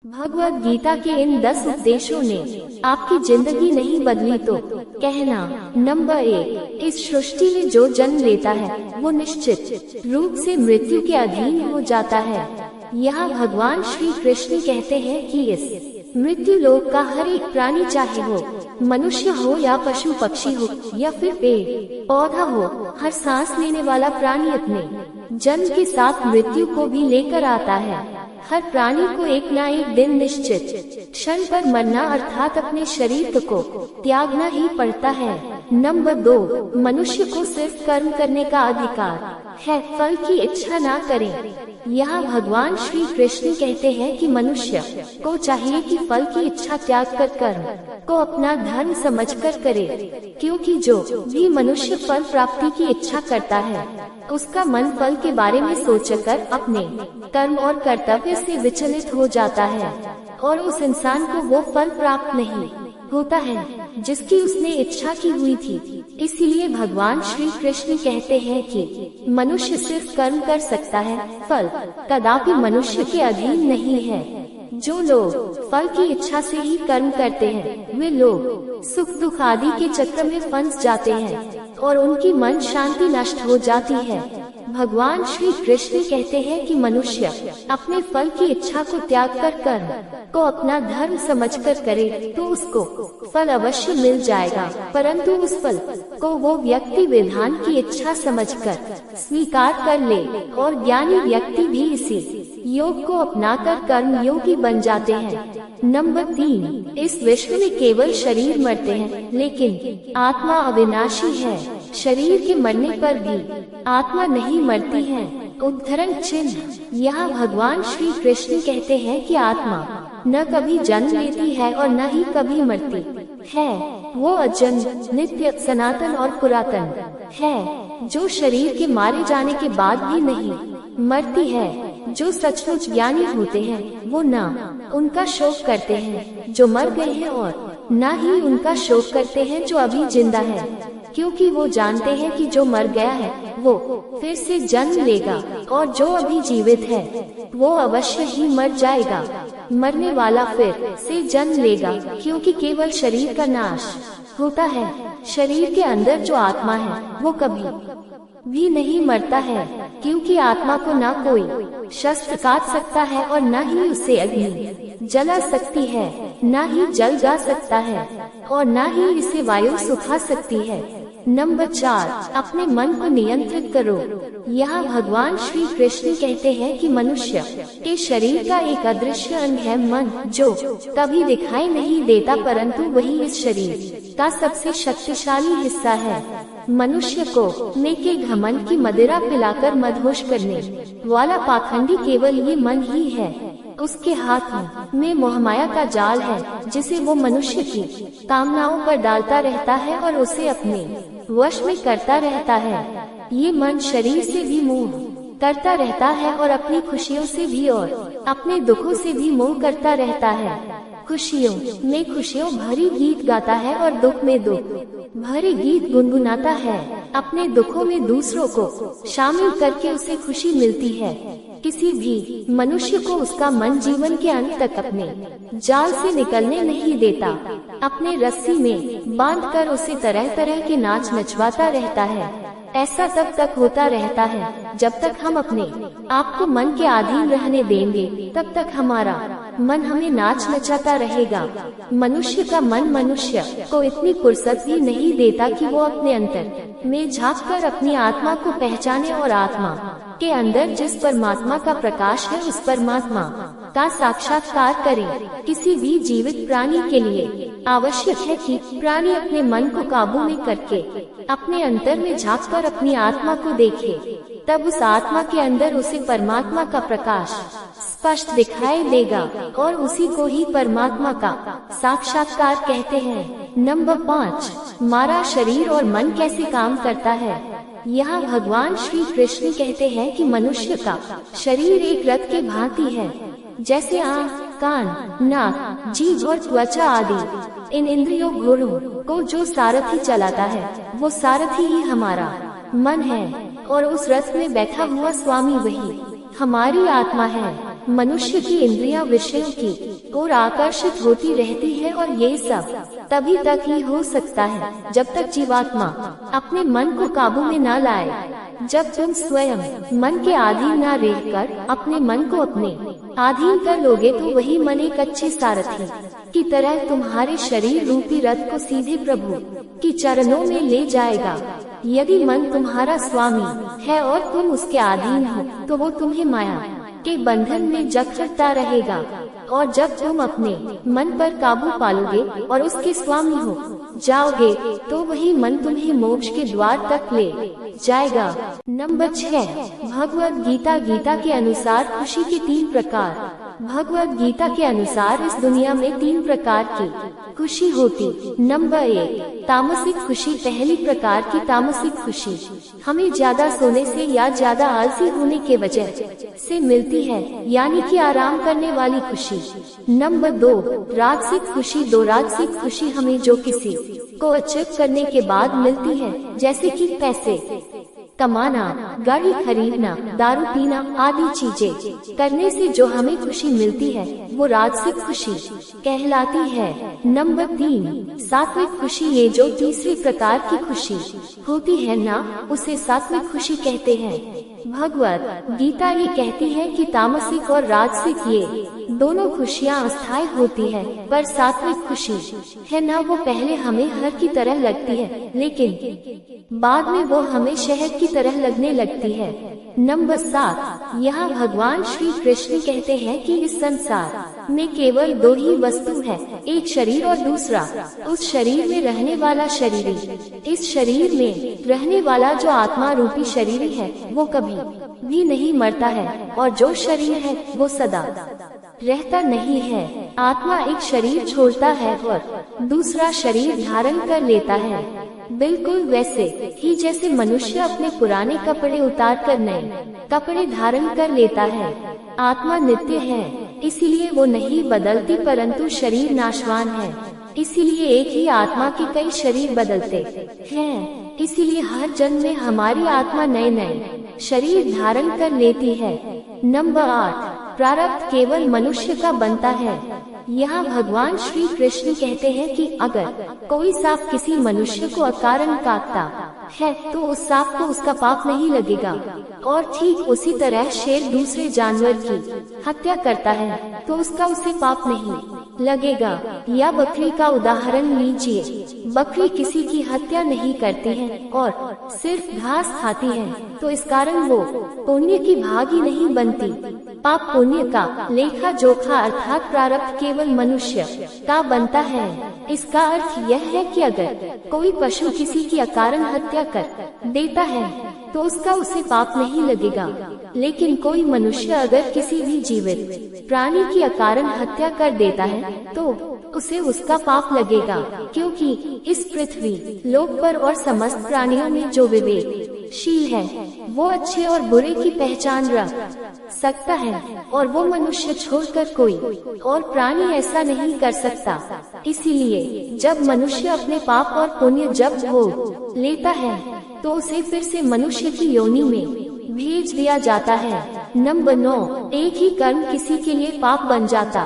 भगवद गीता के इन 10 उपदेशों ने आपकी जिंदगी नहीं बदली तो कहना। नंबर 1, इस सृष्टि में जो जन्म लेता है वो निश्चित रूप से मृत्यु के अधीन हो जाता है। यहाँ भगवान श्री कृष्ण कहते हैं कि इस मृत्यु लोक का हर एक प्राणी, चाहे हो मनुष्य हो या पशु पक्षी हो या फिर पेड़ पौधा हो, हर सांस लेने वाला प्राणी अपने जन्म के साथ मृत्यु को भी लेकर आता है। हर प्राणी को एक न एक दिन निश्चित क्षण पर मरना अर्थात अपने शरीर को त्यागना ही पड़ता है। नंबर 2, मनुष्य को सिर्फ कर्म करने का अधिकार है, फल की इच्छा ना करें। यहाँ भगवान श्री कृष्ण कहते हैं कि मनुष्य को चाहिए कि फल की इच्छा त्याग कर कर्म को अपना धर्म समझकर करे, क्योंकि जो भी मनुष्य फल प्राप्ति की इच्छा करता है उसका मन फल के बारे में सोचकर अपने कर्म और कर्तव्य से विचलित हो जाता है और उस इंसान को वो फल प्राप्त नहीं होता है जिसकी उसने इच्छा की हुई थी। इसीलिए भगवान श्री कृष्ण कहते हैं कि मनुष्य सिर्फ कर्म कर सकता है, फल कदापि मनुष्य के अधीन नहीं है। जो लोग फल की इच्छा से ही कर्म करते हैं वे लोग सुख दुख आदि के चक्र में फंस जाते हैं और उनकी मन शांति नष्ट हो जाती है। भगवान श्री कृष्ण कहते हैं कि मनुष्य अपने फल की इच्छा को त्याग कर कर्म को अपना धर्म समझकर करे तो उसको फल अवश्य मिल जाएगा, परंतु उस फल को वो व्यक्ति विधान की इच्छा समझकर स्वीकार कर ले और ज्ञानी व्यक्ति भी इसी योग को अपनाकर कर्म योगी बन जाते हैं। नंबर 3, इस विश्व में केवल शरीर मरते हैं लेकिन आत्मा अविनाशी है। शरीर के मरने पर भी आत्मा नहीं मरती है। उद्धरण चिन्ह। यहाँ भगवान श्री कृष्ण कहते हैं कि आत्मा न कभी जन्म लेती है और न ही कभी मरती है। वो अजन्म, नित्य, सनातन और पुरातन है, जो शरीर के मारे जाने के बाद भी नहीं मरती है। जो सचमुच ज्ञानी होते हैं वो न उनका शोक करते हैं जो मर गए हैं और न ही उनका शोक करते हैं जो अभी जिंदा है, क्योंकि वो जानते हैं कि जो मर गया है वो फिर से जन्म लेगा और जो अभी जीवित है वो अवश्य ही मर जाएगा। मरने वाला फिर से जन्म लेगा, क्योंकि केवल शरीर का नाश होता है। शरीर के अंदर जो आत्मा है वो कभी भी नहीं मरता है, क्योंकि आत्मा को न कोई शस्त्र काट सकता है और न ही उससे अग्नि जला सकती है, न ही जल जा सकता है और न ही इसे वायु सुखा सकती है। नंबर 4, अपने मन को नियंत्रित करो। यहाँ भगवान श्री कृष्ण कहते हैं कि मनुष्य के शरीर का एक अदृश्य अंग है मन, जो कभी दिखाई नहीं देता, परंतु वही इस शरीर का सबसे शक्तिशाली हिस्सा है। मनुष्य को नेके घमंड की मदिरा पिलाकर मदहोश करने वाला पाखंडी केवल ये मन ही है। उसके हाथों में मोहमाया का जाल है जिसे वो मनुष्य की कामनाओं पर डालता रहता है और उसे अपने वश में करता रहता है। ये मन शरीर से भी मोह करता रहता है और अपनी खुशियों से भी और अपने दुखों से भी मोह करता रहता है। खुशियों में खुशियों भरी गीत गाता है और दुख में दुख भरे गीत गुनगुनाता है। अपने दुखों में दूसरों को शामिल करके उसे खुशी मिलती है। किसी भी मनुष्य को उसका मन जीवन के अंत तक अपने जाल से निकलने नहीं देता। अपने रस्सी में बांधकर उसे तरह तरह के नाच नचवाता रहता है। ऐसा तब तक होता रहता है जब तक हम अपने आप को मन के अधीन रहने देंगे, तब तक हमारा मन हमें नाच नचाता रहेगा। मनुष्य का मन मनुष्य को इतनी फुर्सत भी नहीं देता कि वो अपने अंतर में झांककर अपनी आत्मा को पहचाने और आत्मा के अंदर जिस परमात्मा का प्रकाश है उस परमात्मा का साक्षात्कार करे। किसी भी जीवित प्राणी के लिए आवश्यक है कि प्राणी अपने मन को काबू में करके अपने अंतर में झांककर अपनी आत्मा को देखे, तब उस आत्मा के अंदर उसे परमात्मा का प्रकाश स्पष्ट दिखाई देगा और उसी को ही परमात्मा का साक्षात्कार कहते हैं। नंबर 5, हमारा शरीर और मन कैसे काम करता है। यहाँ भगवान श्री कृष्ण कहते हैं कि मनुष्य का शरीर एक रथ के भांति है। जैसे आँख, कान, नाक, जीभ और त्वचा आदि इन इंद्रियों घोड़ों को जो सारथी चलाता है वो सारथी ही हमारा मन है और उस रथ में बैठा हुआ स्वामी वही हमारी आत्मा है। मनुष्य की इंद्रियां विषयों की ओर आकर्षित होती रहती है और ये सब तभी तक ही हो सकता है जब तक जीवात्मा अपने मन को काबू में न लाए। जब तुम स्वयं मन के अधीन न रहकर अपने मन को अपने अधीन कर लोगे तो वही मन एक अच्छे सारथी की तरह तुम्हारे शरीर रूपी रथ को सीधे प्रभु की चरणों में ले जाएगा। यदि मन तुम्हारा स्वामी है और तुम उसके अधीन हो तो वो तुम्हें माया के बंधन में जकड़ता रहेगा, और जब तुम अपने मन पर काबू पालोगे और उसके स्वामी हो जाओगे तो वही मन तुम्हें मोक्ष के द्वार तक ले जाएगा। नंबर 6, भगवद गीता के अनुसार खुशी के 3 प्रकार। भगवद गीता के अनुसार इस दुनिया में 3 प्रकार की खुशी होती। नंबर 1, तामसिक खुशी। पहली प्रकार की तामसिक खुशी हमें ज्यादा सोने से या ज्यादा आलसी होने के वजह से मिलती है, यानी कि आराम करने वाली खुशी। नंबर 2, राजसिक खुशी। राजसिक खुशी हमें जो किसी को अचीव करने के बाद मिलती है, जैसे कि पैसे कमाना, गाड़ी खरीदना, दारू पीना आदि चीजें करने से जो हमें खुशी मिलती है वो राजसिक खुशी कहलाती है। नंबर 3, सात्विक खुशी। ये जो तीसरी प्रकार की खुशी होती है ना, उसे सात्विक खुशी कहते हैं। भगवद गीता ये कहती है कि तामसिक और राजसिक ये दोनों खुशियाँ अस्थायी होती है, पर सात्विक खुशी है ना, वो पहले हमें हर की तरह लगती है लेकिन बाद में वो हमें शहद की तरह लगने लगती है। नंबर 7, यहाँ भगवान श्री कृष्ण कहते हैं कि इस संसार में केवल 2 ही वस्तु है, एक शरीर और दूसरा उस शरीर में रहने वाला शरीरी। इस शरीर में रहने वाला जो आत्मा रूपी शरीरी है वो कभी भी नहीं मरता है, और जो शरीर है वो सदा रहता नहीं है। आत्मा एक शरीर छोड़ता है और दूसरा शरीर धारण कर लेता है, बिल्कुल वैसे ही जैसे मनुष्य अपने पुराने कपड़े उतार कर नए कपड़े धारण कर लेता है। आत्मा नित्य है, इसीलिए वो नहीं बदलती, परंतु शरीर नाशवान है, इसीलिए एक ही आत्मा के कई शरीर बदलते हैं। इसीलिए हर जन्म में हमारी आत्मा नए नए शरीर धारण कर लेती है। नंबर 8, प्रारब्ध केवल मनुष्य का बनता है। यहाँ भगवान श्री कृष्ण कहते हैं कि अगर कोई सांप किसी मनुष्य को अकारण काटता है तो उस सांप को उसका पाप नहीं लगेगा, और ठीक उसी तरह शेर दूसरे जानवर की हत्या करता है तो उसका उसे पाप नहीं लगेगा। या बकरी का उदाहरण लीजिए, बकरी किसी की हत्या नहीं करती है और सिर्फ घास खाती है, तो इस कारण वो पुण्य की भागी नहीं बनती। पाप पुण्य का लेखा जोखा अर्थात प्रारब्ध केवल मनुष्य का बनता है। इसका अर्थ यह है कि अगर कोई पशु किसी की अकारण हत्या कर देता है तो उसका उसे पाप नहीं लगेगा, लेकिन कोई मनुष्य अगर किसी भी जीवित प्राणी की अकारण हत्या कर देता है तो उसे उसका पाप लगेगा, क्योंकि इस पृथ्वी लोक पर और समस्त प्राणियों में जो विवेकशील है वो अच्छे और बुरे की पहचान रख सकता है, और वो मनुष्य छोड़कर कोई और प्राणी ऐसा नहीं कर सकता। इसीलिए जब मनुष्य अपने पाप और पुण्य जब भोग लेता है तो उसे फिर से मनुष्य की योनि में भेज दिया जाता है। नंबर 9, एक ही कर्म किसी के लिए पाप बन जाता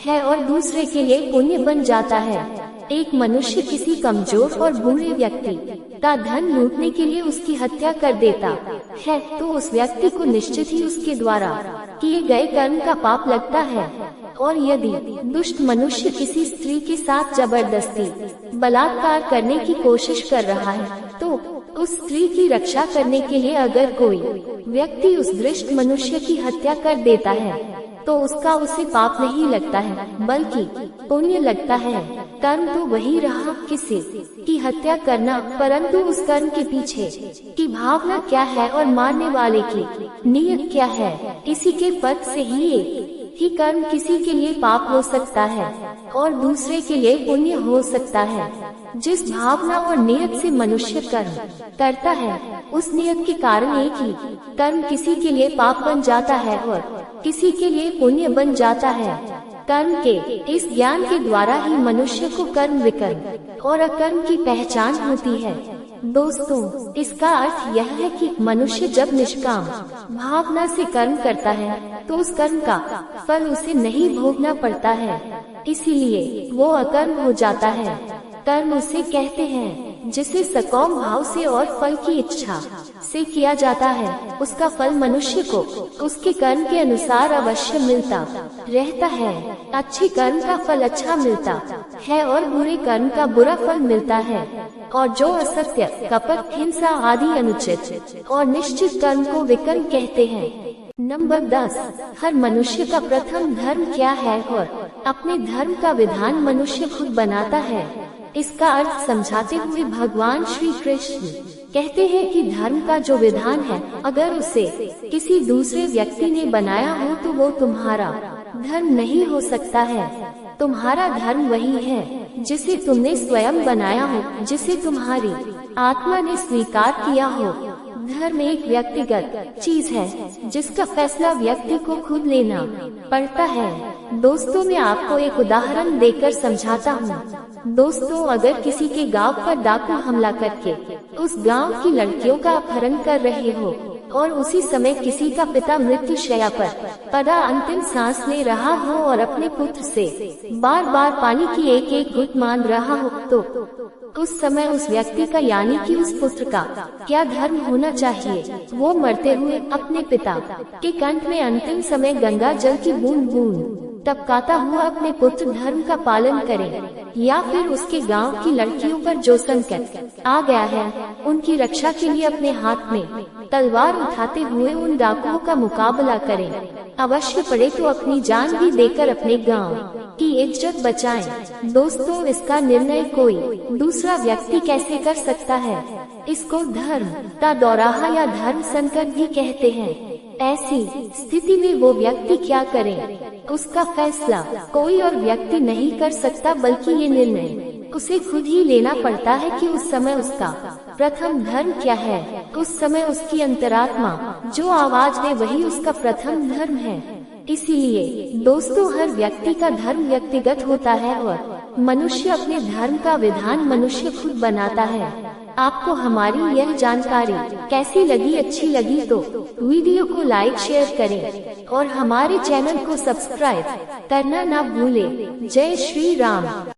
है और दूसरे के लिए पुण्य बन जाता है। एक मनुष्य किसी कमजोर और बूढ़े व्यक्ति का धन लूटने के लिए उसकी हत्या कर देता है तो उस व्यक्ति को निश्चित ही उसके द्वारा किए गए कर्म का पाप लगता है। और यदि दुष्ट मनुष्य किसी स्त्री के साथ जबरदस्ती बलात्कार करने की कोशिश कर रहा है तो उस स्त्री की रक्षा करने के लिए अगर कोई व्यक्ति उस दुष्ट मनुष्य की हत्या कर देता है तो उसका उसे पाप नहीं लगता है बल्कि पुण्य लगता है। कर्म तो वही रहा किसी की हत्या करना, परंतु उस कर्म के पीछे की भावना क्या है और मारने वाले की नीयत क्या है, इसी के पद से ही कर्म किसी के लिए पाप हो सकता है और दूसरे के लिए पुण्य हो सकता है। जिस भावना और नियत से मनुष्य कर्म करता है उस नियत के कारण एक ही कर्म किसी के लिए पाप बन जाता है और किसी के लिए पुण्य बन जाता है। कर्म के इस ज्ञान के द्वारा ही मनुष्य को कर्म विकर्म और अकर्म की पहचान होती है। दोस्तों, इसका अर्थ यह है कि मनुष्य जब निष्काम भावना से कर्म करता है तो उस कर्म का फल उसे नहीं भोगना पड़ता है, इसीलिए वो अकर्म हो जाता है। कर्म उसे कहते हैं जिसे सकाम भाव से और फल की इच्छा से किया जाता है। उसका फल मनुष्य को उसके कर्म के अनुसार अवश्य मिलता रहता है। अच्छे कर्म का फल अच्छा मिलता है और बुरे कर्म का बुरा फल मिलता है। और जो असत्य, कपट, हिंसा आदि अनुचित और निश्चित कर्म को विकर्म कहते हैं। नंबर 10, हर मनुष्य का प्रथम धर्म क्या है और अपने धर्म का विधान मनुष्य खुद बनाता है। इसका अर्थ समझाते हुए भगवान श्री कृष्ण कहते हैं कि धर्म का जो विधान है, अगर उसे किसी दूसरे व्यक्ति ने बनाया हो तो वो तुम्हारा धर्म नहीं हो सकता है। तुम्हारा धर्म वही है जिसे तुमने स्वयं बनाया हो, जिसे तुम्हारी आत्मा ने स्वीकार किया हो। धर्म एक व्यक्तिगत चीज है जिसका फैसला व्यक्ति को खुद लेना पड़ता है। दोस्तों, मैं आपको एक उदाहरण देकर समझाता हूँ। दोस्तों, अगर किसी के गांव पर डाकू हमला करके उस गांव की लड़कियों का अपहरण कर रहे हो और उसी समय किसी का पिता मृत्यु शैया पर पड़ा अंतिम सांस ले रहा हो और अपने पुत्र से बार बार पानी की एक एक घुट मांग रहा हो, तो उस समय उस व्यक्ति का यानी कि उस पुत्र का क्या धर्म होना चाहिए? वो मरते हुए अपने पिता के कंठ में अंतिम समय गंगा जल की बूंद बूंद टपकाता हुआ अपने पुत्र धर्म का पालन करे, या फिर उसके गांव की लड़कियों पर जो संकट आ गया है उनकी रक्षा के लिए अपने हाथ में तलवार उठाते हुए उन डाकुओं का मुकाबला करें। अवश्य पड़े तो अपनी जान भी देकर अपने गांव की इज्जत बचाएं। दोस्तों, इसका निर्णय कोई दूसरा व्यक्ति कैसे कर सकता है? इसको धर्म का दोराहा या धर्म संकट भी कहते हैं। ऐसी स्थिति में वो व्यक्ति क्या करे, उसका फैसला कोई और व्यक्ति नहीं कर सकता, बल्कि ये निर्णय उसे खुद ही लेना पड़ता है कि उस समय उसका प्रथम धर्म क्या है। उस समय उसकी अंतरात्मा जो आवाज दे वही उसका प्रथम धर्म है। इसीलिए दोस्तों, हर व्यक्ति का धर्म व्यक्तिगत होता है और मनुष्य अपने धर्म का विधान मनुष्य खुद बनाता है। आपको हमारी यह जानकारी कैसी लगी? अच्छी लगी तो वीडियो को लाइक शेयर करें और हमारे चैनल को सब्सक्राइब करना ना भूलें। जय श्री राम।